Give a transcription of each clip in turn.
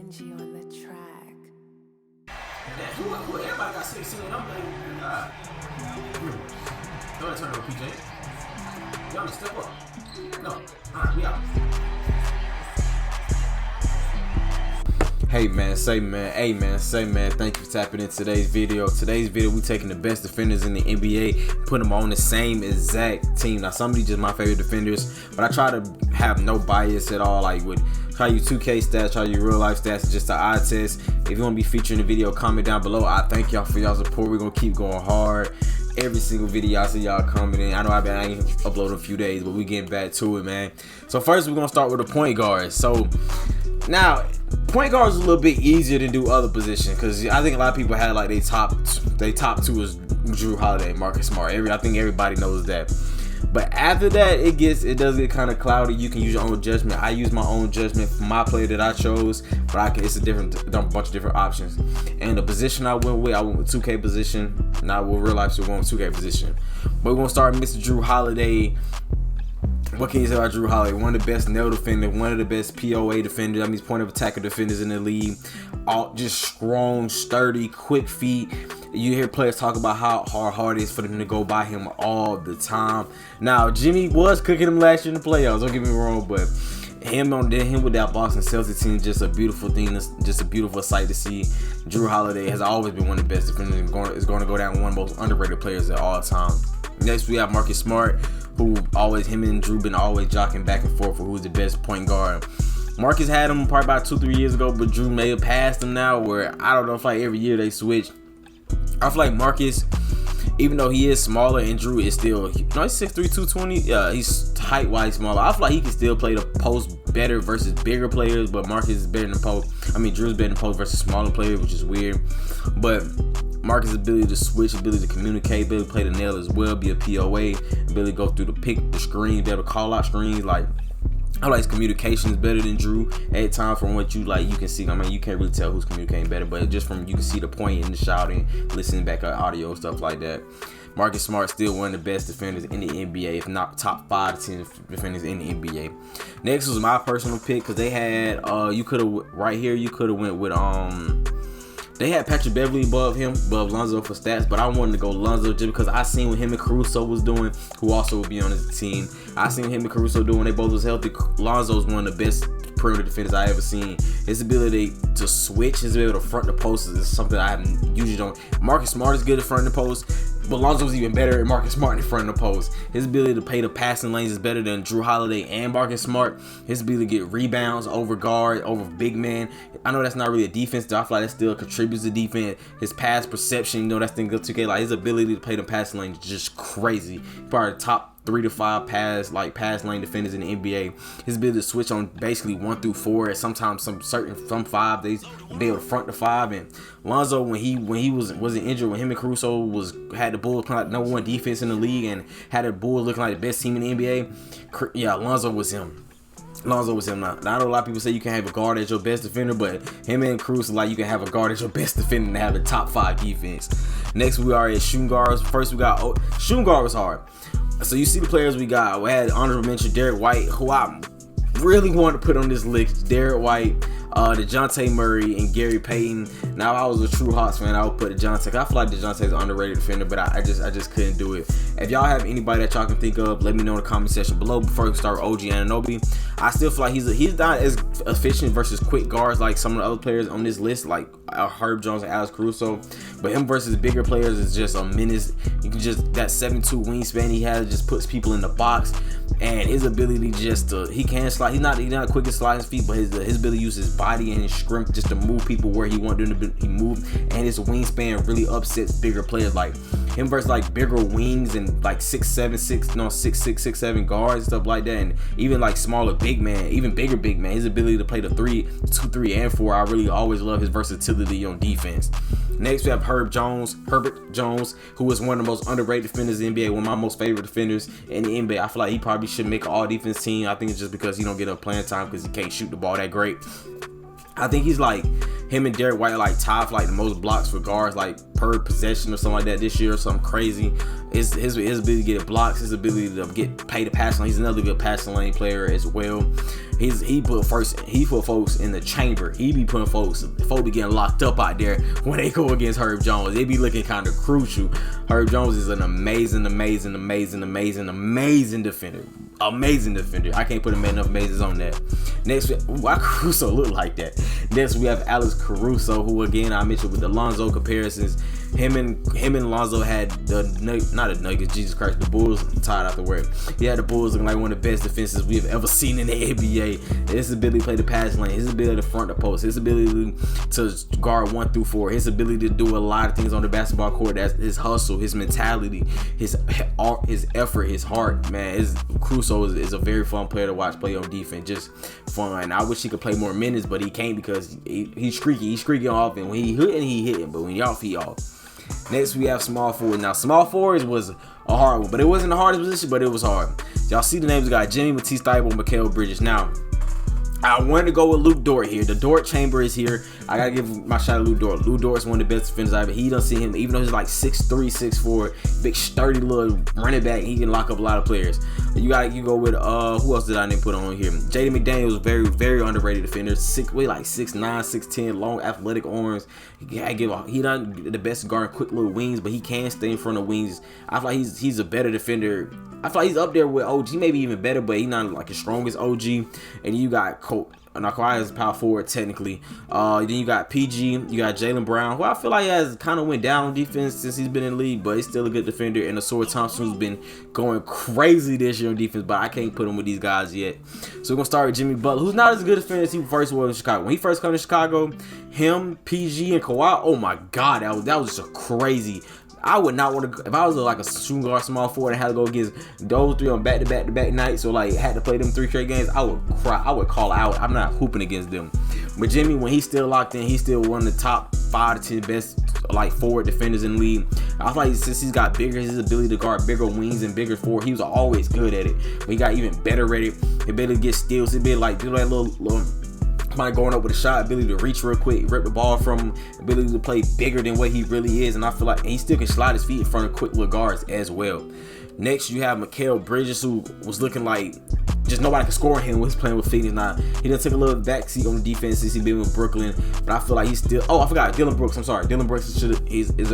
Benji on the track. Man, who everybody got 16 and I'm like, go ahead, turn it over, PJ. Y'all step up. No. Alright, we out. Hey man, say man, hey man, say man, thank you for tapping in today's video. Today's video, we taking the best defenders in the NBA, putting them on the same exact team. Now some of these just my favorite defenders, but I try to have no bias at all, like with try your 2K stats, try your real life stats, just an eye test. If you want to be featured in the video, comment down below. I thank y'all for y'all support. We're gonna keep going hard. Every single video I see y'all commenting. I know I ain't uploaded a few days, but we getting back to it, man. So first we're gonna start with the point guard. So now point guard is a little bit easier to do other positions because I think a lot of people had like they top two is Jrue Holiday, Marcus Smart. I think everybody knows that. But after that, it does get kind of cloudy. You can use your own judgment. I use my own judgment for my player that I chose, but it's a bunch of different options. And the position I went with 2K position. Not with real life, so we're going with 2K position. But we're gonna start Mr. Jrue Holiday. What can you say about Jrue Holiday? One of the best nail defenders, one of the best POA defenders. That means point of attacker defenders in the league. All just strong, sturdy, quick feet. You hear players talk about how hard it is for them to go by him all the time. Now, Jimmy was cooking him last year in the playoffs. Don't get me wrong, but him with that Boston Celtics team, just a beautiful thing. Just a beautiful sight to see. Jrue Holiday has always been one of the best defenders and is going to go down one of the most underrated players of all time. Next, we have Marcus Smart, who him and Jrue been always jockeying back and forth for who's the best point guard. Marcus had him probably about 2-3 years ago, but Jrue may have passed him now, where I don't know if like every year they switch. I feel like Marcus, even though he is smaller and Jrue is still, he's 6'3", 220. Yeah, he's height-wise smaller. I feel like he can still play the post better versus bigger players, but Marcus is better than post. Drew's better than post versus smaller players, which is weird. But Marcus' ability to switch, ability to communicate, ability to play the nail as well, be a POA, ability to go through the screens, be able to call out screens, like I feel like his communication is better than Jrue at times from what you can see. You can't really tell who's communicating better, but just from you can see the point in the shouting, listening back at audio, stuff like that. Marcus Smart still one of the best defenders in the NBA, if not top 5 to 10 defenders in the NBA. Next was my personal pick because they had you could have went with they had Patrick Beverly above Lonzo for stats, but I wanted to go Lonzo just because I seen what him and Caruso was doing, who also would be on his team. I seen him and Caruso doing, they both was healthy. Lonzo's one of the best perimeter defenders I ever seen. His ability to switch, his ability to front the post is something I usually don't. Marcus Smart is good at front the post, but Lonzo's even better at Marcus Smart in front of the post. His ability to play the passing lanes is better than Jrue Holiday and Marcus Smart. His ability to get rebounds over guard, over big man. I know that's not really a defense, though I feel like that still contributes to defense. His pass perception, that's thing good 2K. Like his ability to play the passing lanes is just crazy. Probably the top 3 to 5 pass lane defenders in the NBA. His ability to switch on basically 1 through 4, and sometimes some 5 they be able to front the 5. And Lonzo, when he wasn't injured, when him and Caruso had the Bulls like number 1 defense in the league and had the Bulls looking like the best team in the NBA, yeah, Lonzo was him. Now, I know a lot of people say you can have a guard as your best defender, but him and Caruso, like, you can have a guard as your best defender and have a top 5 defense. Next, we are at shooting guards. First, we got shooting guard was hard. So you see the players we got. We had honorable mention Derek White, who I really wanted to put on this list. Derek White, DeJounte Murray, and Gary Payton. Now, if I was a true Hawks fan, I would put DeJounte. I feel like DeJounte is an underrated defender, but I just couldn't do it. If y'all have anybody that y'all can think of, let me know in the comment section below. Before we start with OG Anunoby, I still feel like he's not as efficient versus quick guards like some of the other players on this list, like Herb Jones and Alex Caruso. But him versus bigger players is just a menace. You can just, that 7'2" wingspan he has just puts people in the box. And his ability he can slide. He's not quick at sliding his feet, but his ability to use his body and his strength just to move people where he wants them to move. And his wingspan really upsets bigger players, like him versus like bigger wings and like 6'7", 7 guards, stuff like that. And even like smaller big man, even bigger big man. His ability to play the 2, 3, and 4. I really always love his versatility on defense. Next, we have Herbert Jones, who is one of the most underrated defenders in the NBA, one of my most favorite defenders in the NBA. I feel like he probably should make an all-defense team. I think it's just because he don't get enough playing time because he can't shoot the ball that great. I think he's like, him and Derek White are like tied for like the most blocks for guards, like per possession or something like that this year or something crazy. His ability to get blocks, his ability to pay the passing lane. He's another good passing lane player as well. He put folks in the chamber. He be putting folks be getting locked up out there when they go against Herb Jones. They be looking kind of crucial. Herb Jones is an amazing defender. Amazing defender. I can't put enough amazes on that. Next, why Caruso look like that? Next, we have Alex Caruso, who again I mentioned with the Lonzo comparisons. Him and Lonzo had not the Nuggets, Jesus Christ, the Bulls tied out the way. He had the Bulls looking like one of the best defenses we have ever seen in the NBA. His ability to play the pass lane, his ability to front the post, his ability to guard 1 through 4, his ability to do a lot of things on the basketball court. That's his hustle, his mentality, his effort, his heart. Man, Caruso is a very fun player to watch play on defense. Just fun. I wish he could play more minutes, but he can't because he's streaky. He's streaky off, and when he hitting, but when he off, he off. Next, we have small forward. Now, small forwards was a hard one, but it wasn't the hardest position, but it was hard. Y'all see the names we got: Jimmy, Matisse Thybulle, Mikal Bridges. Now, I wanted to go with Luke Dort here. The Dort chamber is here. I gotta give my shot to Luke Dort. Luke Dort is one of the best defenders I've ever. He done see him, even though he's like 6'3", 6'4", big sturdy little running back. He can lock up a lot of players. You go with who else did I name put on here? Jaden McDaniels, very underrated defender. 6'9", 6'10", long athletic arms. He done the best guard, quick little wings, but he can stay in front of wings. I feel like he's a better defender. I feel like he's up there with OG, maybe even better, but he's not like the strongest OG. And you got Kawhi is power forward technically. Then you got PG, you got Jaylen Brown, who I feel like has kind of went down on defense since he's been in the league, but he's still a good defender. And Asor Thompson, who's been going crazy this year on defense, but I can't put him with these guys yet. So we're gonna start with Jimmy Butler, who's not as good a defender as he first was in Chicago. When he first came to Chicago, him, PG, and Kawhi, oh my God, that was just a crazy. I would not want to, if I was like a shooting guard small forward and had to go against those three on back-to-back nights, or like had to play them 3 straight games, I would cry. I would call out. I'm not hooping against them. But Jimmy, when he's still locked in, he's still one of the top 5 to 10 best like forward defenders in the league. I feel like since he's got bigger, his ability to guard bigger wings and bigger forward, he was always good at it. But he got even better at it. His ability to get steals, his ability like do that little going up with a shot, ability to reach real quick, rip the ball from him, ability to play bigger than what he really is. And I feel like he still can slide his feet in front of quick little guards as well. Next, you have Mikal Bridges, who was looking like just nobody could score him when he's playing with Phoenix. Now, he done took a little backseat on the defense since he's been with Brooklyn, but I feel like he's still. Oh, I forgot Dylan Brooks. I'm sorry, Dylan Brooks is an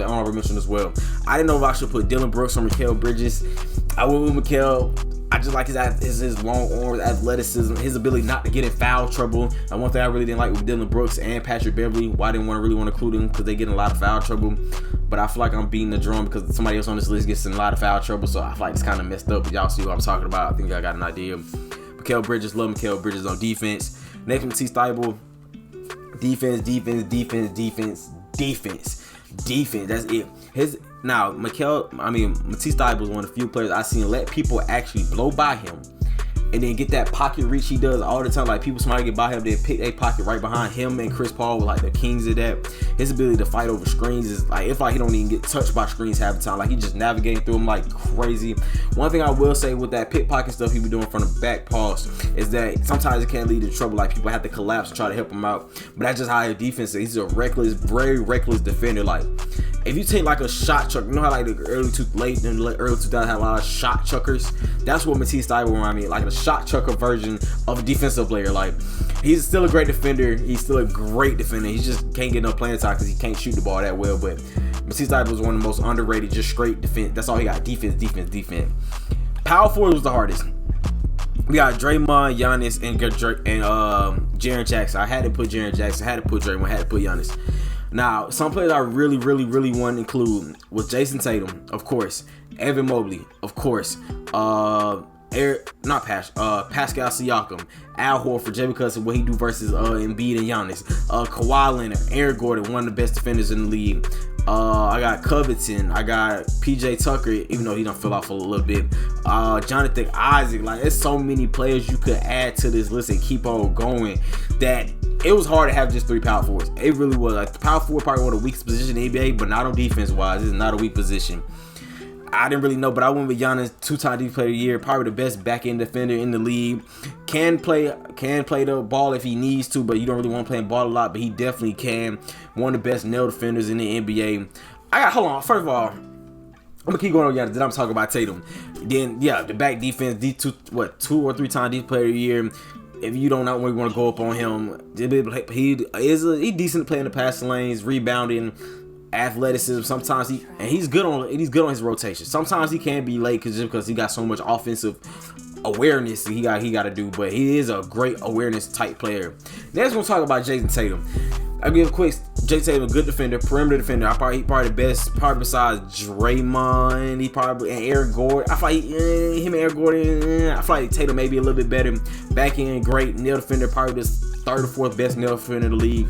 honorable mention as well. I didn't know if I should put Dylan Brooks or Mikal Bridges. I went with Mikal. I just like his long arms, athleticism, his ability not to get in foul trouble. And one thing I really didn't like with Dylan Brooks and Patrick Beverly, why I didn't really want to include them, because they get in a lot of foul trouble. But I feel like I'm beating the drum because somebody else on this list gets in a lot of foul trouble, so I feel like it's kind of messed up. But y'all see what I'm talking about. I think I got an idea. Mikal Bridges, love Mikal Bridges on defense. Next, Matisse Thybulle, defense. That's it. Matisse Thybulle is one of the few players I've seen let people actually blow by him and then get that pocket reach he does all the time. Like people somebody get by him, they pick a pocket right behind him, and Chris Paul was like the kings of that. His ability to fight over screens is like, it's like he don't even get touched by screens half the time. Like he just navigating through them like crazy. One thing I will say with that pickpocket stuff he be doing from the back pass is that sometimes it can lead to trouble. Like people have to collapse and try to help him out. But that's just how his defense is. He's a very reckless defender. Like if you take like a shot chucker, you know how like the early 2000s had a lot of shot chuckers? That's what Matisse Thybulle remind me, like a shot chucker version of a defensive player. Like he's still a great defender. He's still a great defender. He just can't get enough playing time because he can't shoot the ball that well. But Matisse Thybulle was one of the most underrated, just straight defense. That's all he got. Defense. Power forward was the hardest. We got Draymond, Giannis, and Jaren Jackson. I had to put Jaren Jackson. I had to put Draymond. I had to put Giannis. Now, some players I really want to include was Jason Tatum, of course, Evan Mobley, of course, Pascal Siakam, Al Horford, just because of what he do versus Embiid and Giannis, Kawhi Leonard, Aaron Gordon, one of the best defenders in the league. I got Covington, I got PJ Tucker, even though he done fell off a little bit. Jonathan Isaac, like there's so many players you could add to this list and keep on going that it was hard to have just 3 power forwards. It really was. Like the power forward probably one of the weakest position in the NBA, but not on defense wise. It's not a weak position. I didn't really know, but I went with Giannis, 2-time defensive player of the year, probably the best back end defender in the league. Can play the ball if he needs to, but you don't really want to play ball a lot, but he definitely can. One of the best nail defenders in the NBA. hold on. First of all, I'm gonna keep going on. Yeah, then I'm talking about Tatum. Then the back defense, these 2 or 3 times defense player of the year. If you don't know when we want to go up on him, he decent play in the passing lanes, rebounding, athleticism. Sometimes he's good on his rotation. Sometimes he can be late because he got so much offensive awareness he got to do, but he is a great awareness type player. Next, we'll talk about Jason Tatum. I'll give a quick. Jason Tatum, good defender, perimeter defender. He probably the best, probably besides Draymond. And Eric Gordon. I feel like him and Eric Gordon. I feel like Tatum may be a little bit better. Back end, great nail defender, probably the 3rd or 4th best nail defender in the league.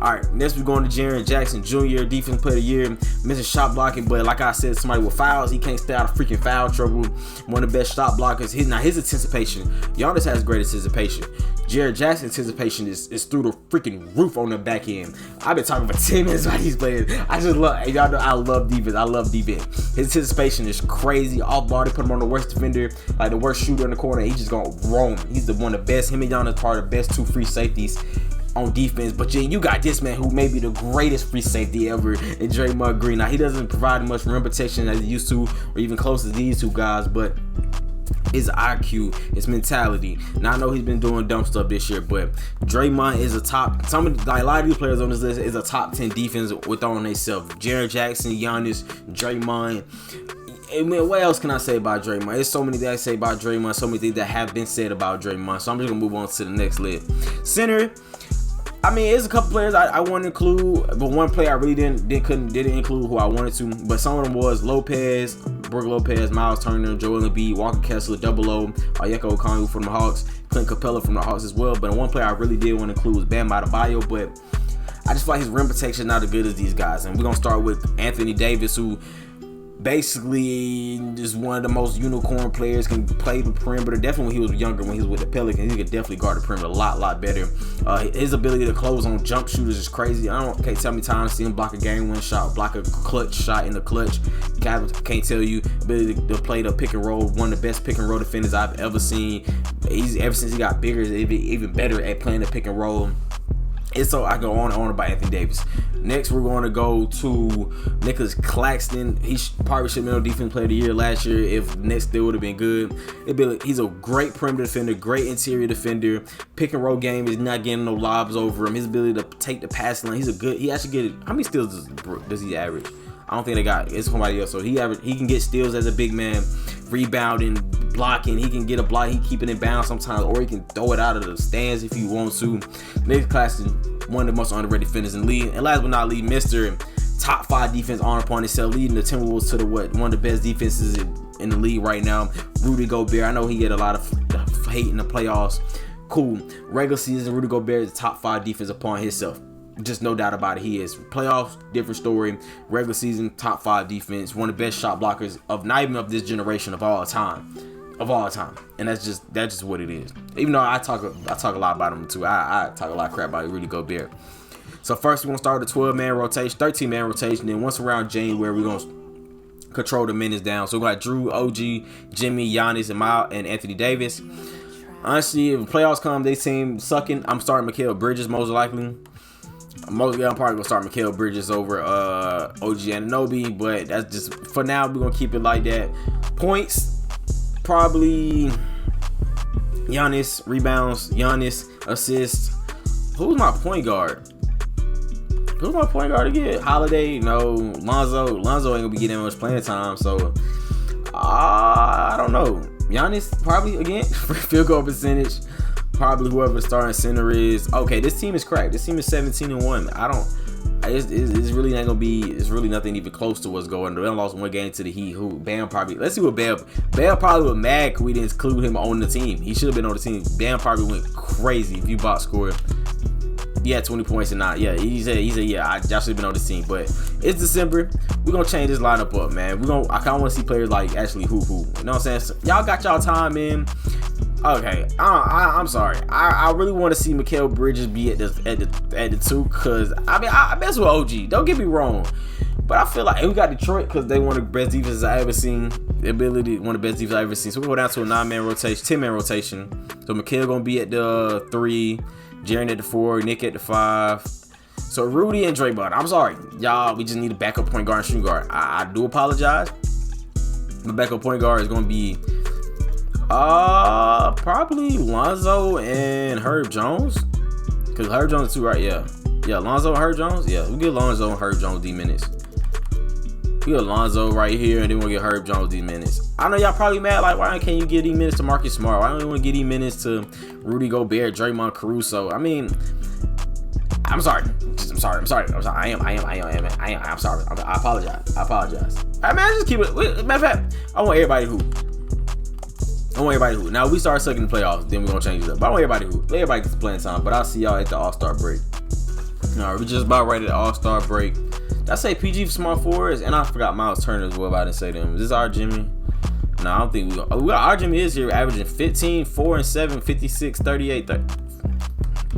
All right, next we're going to Jaren Jackson Jr., defense player of the year, missing shot blocking, but like I said, somebody with fouls, he can't stay out of freaking foul trouble. One of the best shot blockers. His anticipation, Giannis has great anticipation. Jaren Jackson's anticipation is through the freaking roof on the back end. I've been talking for 10 minutes about these players. Y'all know I love defense. I love defense. His anticipation is crazy. Off ball, they put him on the worst defender, like the worst shooter in the corner. He's just gonna roam. He's one of the best. Him and Giannis are the best 2 free safeties on defense. But then you got this man who may be the greatest free safety ever in Draymond Green. Now he doesn't provide much rim protection as he used to, or even close to these 2 guys, but his IQ, his mentality. Now I know he's been doing dumb stuff this year, but Draymond is a lot of these players on this list is a top 10 defense with on themselves. Jaren Jackson, Giannis, Draymond. I mean, what else can I say about Draymond? There's so many things I say about Draymond, so many things that have been said about Draymond. So I'm just gonna move on to the next list. Center. I mean, there's a couple players I want to include, but one player I really didn't include who I wanted to. But some of them was Lopez, Brook Lopez, Miles Turner, Joel Embiid, Walker Kessler, Double O, Onyeka Okongwu from the Hawks, Clint Capella from the Hawks as well. But one player I really did want to include was Bam Adebayo, but I just feel like his rim protection not as good as these guys. And we're gonna start with Anthony Davis, who basically is one of the most unicorn players, can play the perimeter. Definitely when he was younger, when he was with the Pelicans, he could definitely guard the perimeter a lot better. His ability to close on jump shooters is crazy. Can't tell me time to see him block a game-winning shot, block a clutch shot in the clutch. Can't tell you ability to play the pick and roll. One of the best pick and roll defenders I've ever seen. Ever since he got bigger, he's even better at playing the pick and roll. And so I go on and on about Anthony Davis. Next, we're going to go to Nicholas Claxton. He probably should have been a defensive player of the year last year if Nets still would have been good. He's a great perimeter defender, great interior defender. Pick and roll game is not getting no lobs over him. His ability to take the pass line, he actually get. How many steals does he average? I don't think they got. It's somebody else. So he can get steals as a big man, rebounding, blocking. He can get a block. He keep it in bounds sometimes, or he can throw it out of the stands if he wants to. Nick Claxton, one of the most underrated defenders in the league. And last but not least, Mr. Top 5 defense on upon himself, leading the Timberwolves to one of the best defenses in the league right now. Rudy Gobert. I know he get a lot of hate in the playoffs. Cool. Regular season, Rudy Gobert is the top 5 defense upon himself. Just no doubt about it. He is. Playoffs, different story. Regular season, top 5 defense. One of the best shot blockers of not even of this generation, of all time. And that's just what it is. Even though I talk a lot about him too. I talk a lot of crap about Rudy Gobert. So first we're gonna start with a 12-man rotation, 13-man rotation. Then once around January, we're gonna control the minutes down. So we got Jrue, OG, Jimmy, Giannis, and Anthony Davis. Honestly, if playoffs come, they seem sucking. I'm starting Mikal Bridges most likely. I'm probably gonna start Mikal Bridges over OG Anunoby, but that's just for now. We're gonna keep it like that. Points, probably Giannis. Rebounds, Giannis. Assists. Who's my point guard? Again? Holiday? No. Lonzo ain't gonna be getting much playing time, so I don't know. Giannis probably again. Field goal percentage. Probably whoever the starting center is. Okay, this team is cracked. This team is 17-1. It's really not gonna be. It's really nothing even close to what's going on. They lost one game to the Heat. Who Bam probably. Let's see what Bam probably was mad we didn't include him on the team. He should have been on the team. Bam probably went crazy if you box scored. Yeah, 20 points and not. Yeah, he said yeah. I should have been on the team, but it's December. We're gonna change this lineup up, man. I kind of want to see players like actually who. You know what I'm saying? So, y'all got y'all time in. Okay, I'm sorry. I really want to see Mikal Bridges be at the 2, cause I mean I mess with OG. Don't get me wrong, but I feel like we got Detroit because they one of the best defenses I ever seen. The ability, one of the best defenses I ever seen. So we go down to a 9-man rotation, 10-man rotation. So Mikal gonna be at the 3, Jaren at the 4, Nick at the 5. So Rudy and Draymond, I'm sorry, y'all. We just need a backup point guard and shooting guard. I do apologize. The backup point guard is going to be probably Lonzo and Herb Jones. Because Herb Jones is too, right? Yeah, Lonzo and Herb Jones. Yeah, we get Lonzo and Herb Jones D minutes. We got Lonzo right here, and then we'll get Herb Jones these minutes. I know y'all probably mad, like, why can't you give these minutes to Marcus Smart? Why don't you want to give these minutes to Rudy Gobert, Draymond Caruso? I mean, I'm sorry. I'm sorry. I am. I'm sorry. I apologize. I mean, I just keep it. Matter of fact, I want everybody who. Now we start sucking the playoffs, then we're gonna change it up. But I want everybody who. Let everybody get playing time. But I'll see y'all at the All-Star break. All right, we just about ready at the All-Star break. Did I say PG for small forwards? And I forgot Miles Turner as well, but I didn't say them. Is this our Jimmy? No, I don't think we got our Jimmy is here averaging 15, 4 and 7, 56, 38,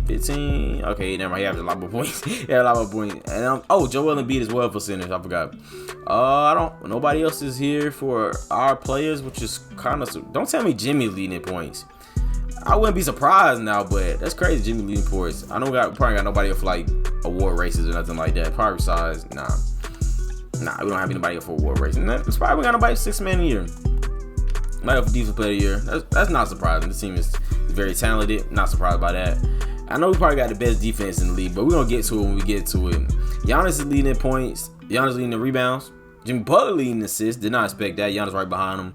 15. Okay, never mind. He averaged a lot more points. And Joel Embiid as well for centers. I forgot. Nobody else is here for our players, which is kind of. Don't tell me Jimmy leading in points. I wouldn't be surprised now, but that's crazy. Jimmy leading points. I don't probably got nobody for like award races or nothing like that. Probably besides, nah, we don't have anybody for award races. That's probably we got nobody 6 man a year. Might have defensive player of the year. That's not surprising. The team is very talented. Not surprised by that. I know we probably got the best defense in the league, but we're gonna get to it when we get to it. Giannis is leading in points. Giannis leading in rebounds. Jimmy Butler leading in assists. Did not expect that. Giannis right behind him.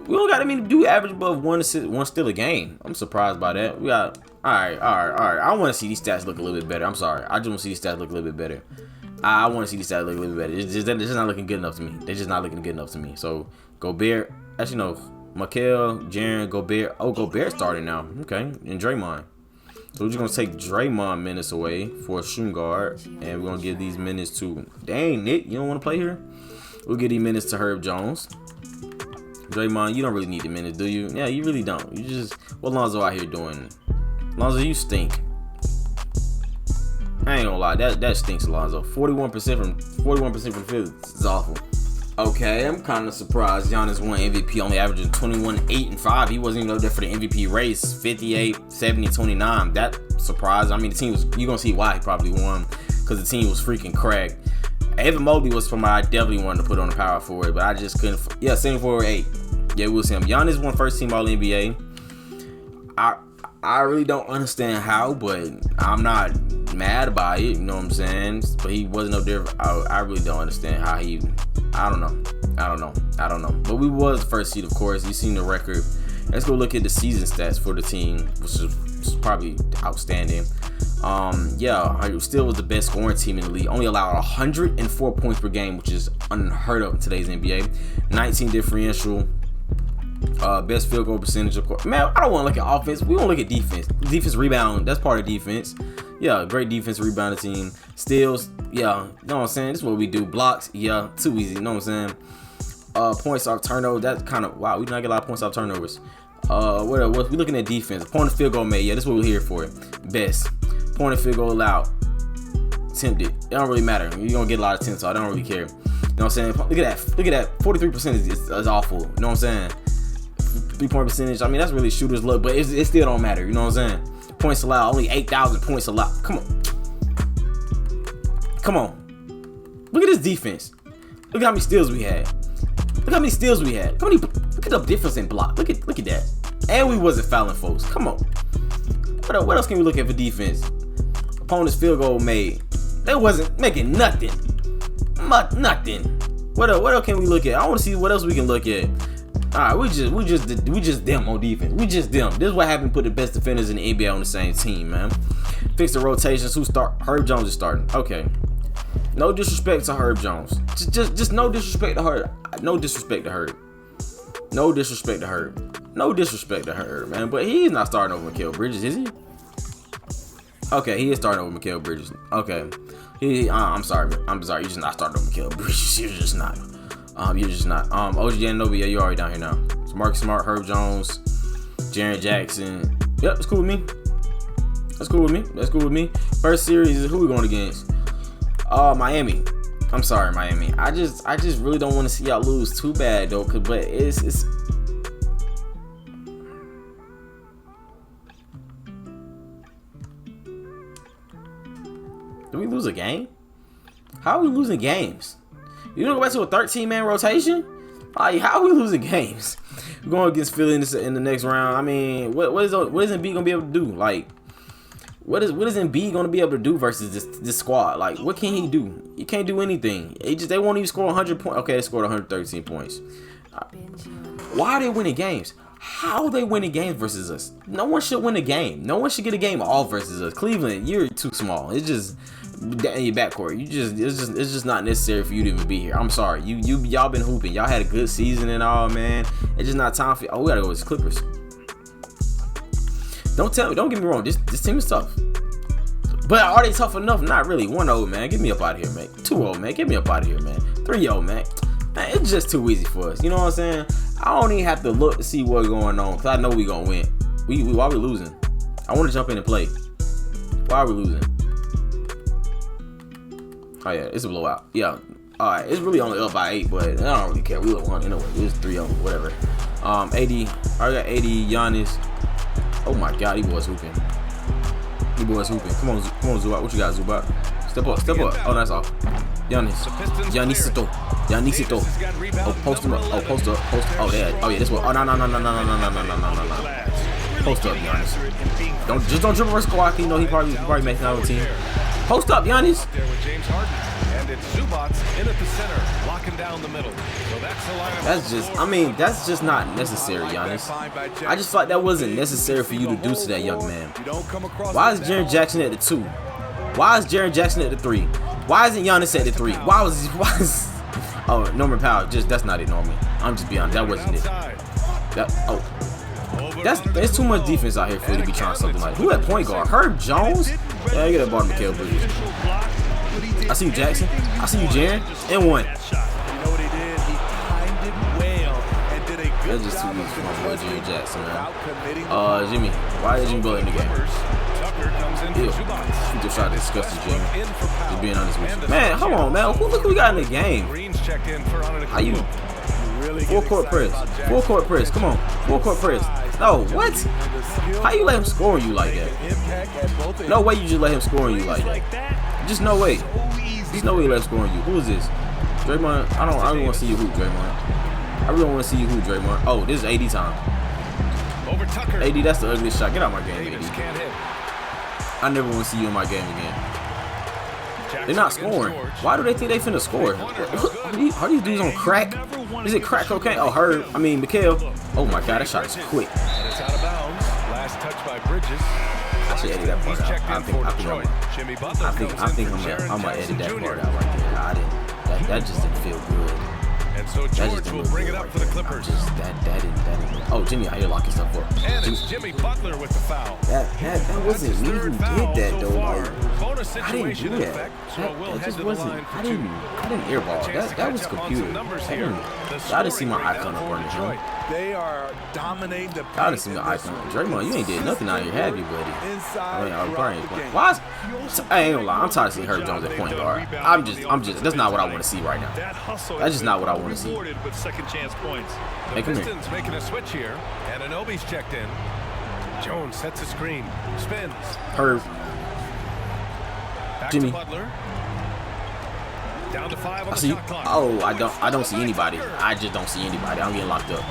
We don't got do average above one assist, one steal a game. I'm surprised by that. We got all right. I want to see these stats look a little bit better. I'm sorry. I just want to see these stats look a little bit better. I want to see these stats look a little bit better. It's just not looking good enough to me. They're just not looking good enough to me. So Gobert, actually no, Mikal, Jaren, Gobert. Oh, Gobert starting now. Okay, and Draymond. So we're just gonna take Draymond minutes away for a shooting guard, and we're gonna give these minutes to. Dang, Nick, you don't want to play here? We'll give these minutes to Herb Jones. Draymond, you don't really need the minutes, do you? Yeah, you really don't. You just what Lonzo out here doing? Lonzo, you stink. I ain't gonna lie, that stinks, Lonzo. 41% from the field is awful. Okay, I'm kind of surprised. Giannis won MVP, only averaging 21, 8, and 5. He wasn't even up there for the MVP race. 58, 70, 29. That surprised. I mean, the team was. You gonna see why he probably won because the team was freaking cracked. Evan Mobley was somebody I definitely wanted to put on the power forward, but I just couldn't. Yeah, 74-8. Yeah, it was him. Giannis won first team All NBA. I really don't understand how, but I'm not mad about it. You know what I'm saying? But he wasn't up there. I really don't understand how he. I don't know. But we was first seed, of course. You seen the record. Let's go look at the season stats for the team, which is probably outstanding. Yeah, still was the best scoring team in the league. Only allowed 104 points per game, which is unheard of in today's NBA. 19 differential. Best field goal percentage, of course. Man, I don't want to look at offense. We want to look at defense. Defense rebound. That's part of defense. Yeah, great defense rebounding team. Steals. Yeah, you know what I'm saying? This is what we do. Blocks. Yeah, too easy. You know what I'm saying? Points off turnover. That's kind of wow. We do not get a lot of points off turnovers. What else? We looking at defense. Point of field goal made. Yeah, this is what we're here for. Best. Point of field goal allowed. Attempted. It don't really matter. You're gonna get a lot of attempts, so I don't really care. You know what I'm saying? Look at that. 43% is awful. You know what I'm saying? 3-point percentage. I mean, that's really shooter's luck, but it still don't matter. You know what I'm saying? Points allowed. Only 8,000 points allowed. Come on. Look at this defense. Look at how many steals we had. Look at the difference in block. Look at that. And we wasn't fouling folks. Come on. What else can we look at for defense? Opponent's field goal made. They wasn't making nothing. Nothing. What else can we look at? I want to see what else we can look at. All right, we just them on defense. We just them. This is what happened. Put the best defenders in the NBA on the same team, man. Fix the rotations. Who start? Herb Jones is starting. Okay. No disrespect to Herb Jones. Just no disrespect to Herb. No disrespect to Herb. No disrespect to Herb. No disrespect to Herb, man. But he's not starting over Mikal Bridges, is he? Okay, he is starting over Mikal Bridges. Okay. I'm sorry. You're just not starting over Mikal Bridges. You're just not. You're just not. OG Anunoby, yeah, you're already down here now. So Marcus Smart, Herb Jones, Jaren Jackson. Yep, that's cool with me. First series is who we going against? Miami. I'm sorry, Miami. I just really don't want to see y'all lose too bad though, but it's Did we lose a game? How are we losing games? You don't go back to a 13-man rotation? Like, how are we losing games? We're going against Philly in the next round. I mean, what is Embiid gonna be able to do? Like, what is Embiid gonna be able to do versus this squad? Like, what can he do? He can't do anything. They won't even score 100 points. Okay, they scored 113 points. Why are they winning games? How are they winning games versus us? No one should win a game. No one should get a game off versus us. Cleveland, you're too small. It's just in your backcourt. It's just not necessary for you to even be here. I'm sorry. Y'all been hooping. Y'all had a good season and all, man. It's just not time for you. Oh, we gotta go with the Clippers. Don't get me wrong. This team is tough. But are they tough enough? Not really. 1-0, man. Get me up out of here, man. 2-0, man. Get me up out of here, man. 3-0, man. It's just too easy for us. You know what I'm saying? I don't even have to look to see what's going on because I know we gonna win. Why are we losing? I want to jump in and play. Why are we losing? Oh yeah, it's a blowout. Yeah. All right, it's really only up by 8, but I don't really care. We won anyway. It's 3-0, whatever. AD. I got AD, Giannis. Oh my God, these boys hooping. Come on, Zubac. What you got, Zubac? Step up. Oh, that's off. Giannisito. Oh, post him up. Oh, post up. Oh, yeah. Oh, yeah. This one. Oh, no. Post up, Giannis. Don't dribble versus Kawhi. You know he probably making out of the team. Post up, Giannis. And it's Zubac in at the center, locking down the middle. So that's the lineup. That's just not necessary, Giannis. I just feel like that wasn't necessary for you to do to that young man. Why is Jaren Jackson at the 2? Why is Jaren Jackson at the 3? Why isn't Giannis at the 3? Why is oh, Norman Powell? That's not it, Norman. I'm just being honest. That wasn't it. There's too much defense out here for you to be trying something like. Who at point guard? Herb Jones? Yeah, you get that ball to Mikal Bridges. I see you, Jackson. I see you, Jaren. And 1. That's just too much for my boy Jaren Jackson, man. Jimmy. Why is Jimmy Butler in the game? Ew. You just tried to discuss this, Jimmy. Just being honest with you. Man, hold on, man. Look who we got in the game. How you? Full court press. Come on. Full court press. No, what? How you let him score on you like that? No way you just let him score on you like that. Just no way. There's no way you let him score on you. Who is this? Draymond? I really want to see you hoop, Draymond. Oh, this is AD time. AD, that's the ugliest shot. Get out of my game, AD. I never want to see you in my game again. They're not scoring. Why do they think they finna score? Are these dudes on crack? Is it crack cocaine? Oh, Mikal. Oh my God, that shot is quick. It's out of bounds. Last touch by Bridges. I should edit that part out. I think I'm gonna edit that part out right there. That just didn't feel good. And so George will bring it up for the Clippers. That didn't. Oh, Jimmy out here locking stuff up. And it's Jimmy Butler with the foul. That wasn't me who did that though. Like, I didn't do that. That just wasn't. I didn't airball. That was computer. I didn't see my icon up on the joint. They are dominating the. I didn't see my icon. Draymond, you ain't did nothing out here, have you, buddy? I'm probably playing. Why? I ain't gonna lie. I'm tired of seeing Herb Jones at point guard. I'm just. That's not what I want to see right now. That's just not what I want to see. With second chance points. Hey, come here. Pistons making a switch here, and Anobi's checked in. Jones sets a screen, spins. Herb. Back Jimmy. to Butler. Down to 5 on I the see. shot clock. Oh, I don't see anybody. I just don't see anybody. I'm getting locked up.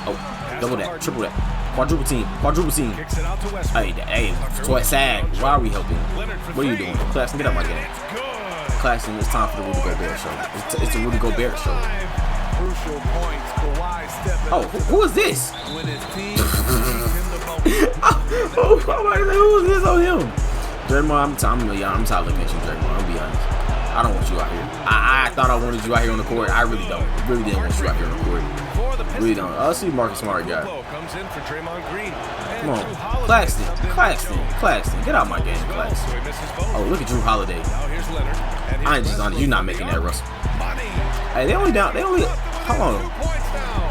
Oh, double that, triple that, quadruple team. Kicks it out to Westbrook. Hey, sag. Why are we helping? What are you doing? Claxton, get out my game. Claxton, it's time for the Rudy Gobert show. It's the Rudy Gobert show. Crucial points. Kawhi stepping. Oh, who is this? When his team Who is this on him? Draymond, I'm tired of looking at you, Draymond. I'll be honest. I don't want you out here. I thought I wanted you out here on the court. I really don't. Really didn't want you out here on the court. Really don't. I'll see Marcus Smart guy. comes in for Draymond Green. Come on. Claxton. Get out my game, Claxton. Oh, look at Jrue Holiday. I ain't just on it. You're not making that, Russell. Hey, they only. Hold on.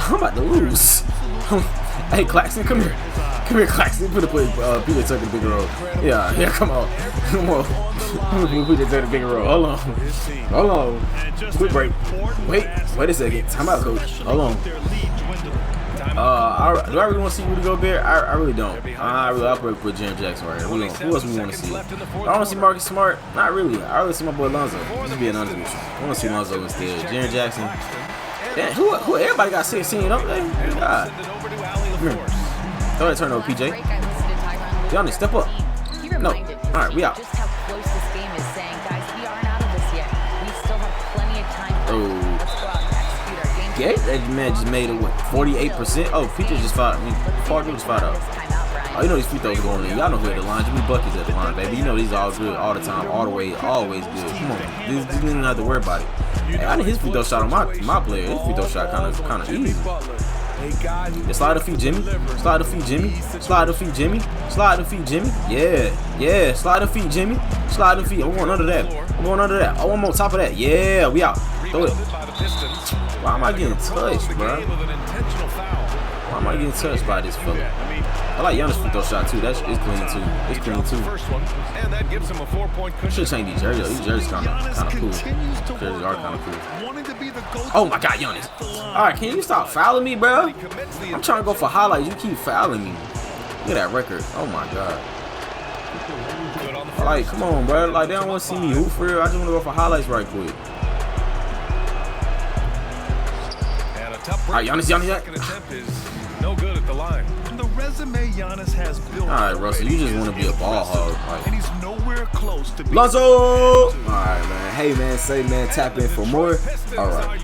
I'm about to lose. Hey, Claxton, come here. Come here, Claxton. Put Peter Tucker the bigger role. Yeah, come on. Peter Tucker the bigger role. Hold on. Quick break. Wait a second. Time out, coach. Hold on. Do I really want to see Rudy Gobert? I really don't. I'll probably put Jaren Jackson right here. Who else we want to see? I want to see Marcus Smart. Not really. I really see my boy Lonzo. Just being honest with you. I want to see Lonzo instead. Jaren Jackson. Damn, who? Everybody got 16, don't they? God. Throw that turnover, PJ. Giannis, step up. No. All right, we out. Just how close this game is saying, guys, we aren't out of this yet. We still have plenty of time. Let's go out and execute our game. Yeah, that man just made it, what, 48%? Oh, PJ just fouled. Paul just fouled out. Oh, you know these free throws going in. Y'all know who at the line. Jimmy Buckets at the line, baby. You know these are all good all the time, all the way, always good. Come on, this didn't have to worry about it. Hey, I need his free throw shot on my player. His free throw shot kind of easy. Yeah, slide the feet, Jimmy. Slide the feet, Jimmy. Slide the feet, Jimmy. Slide the feet, Jimmy. Yeah. Slide the feet, Jimmy. Slide the feet. I'm going under that. Oh, one more top of that. Yeah, we out. Throw it. Why am I getting touched, bro? Why am I getting touched by this fella? I like Giannis' free throw shot too. It's clean too. It's clean too. Should change these jerseys. These jerseys kind of cool. Jerseys are kind of cool. Oh my God, Giannis! All right, can you stop fouling me, bro? I'm trying to go for highlights. You keep fouling me. Look at that record. Oh my God. Like, come on, bro. Like, they don't want to see me hoop for real. I just want to go for highlights right quick. All right, Giannis. No good at the line. The resume Giannis has built. All right, Russell, you just want to be a ball hog. And he's nowhere close to being. Lonzo! All right, man. Hey, man. Say, man. Tap in for more. All right.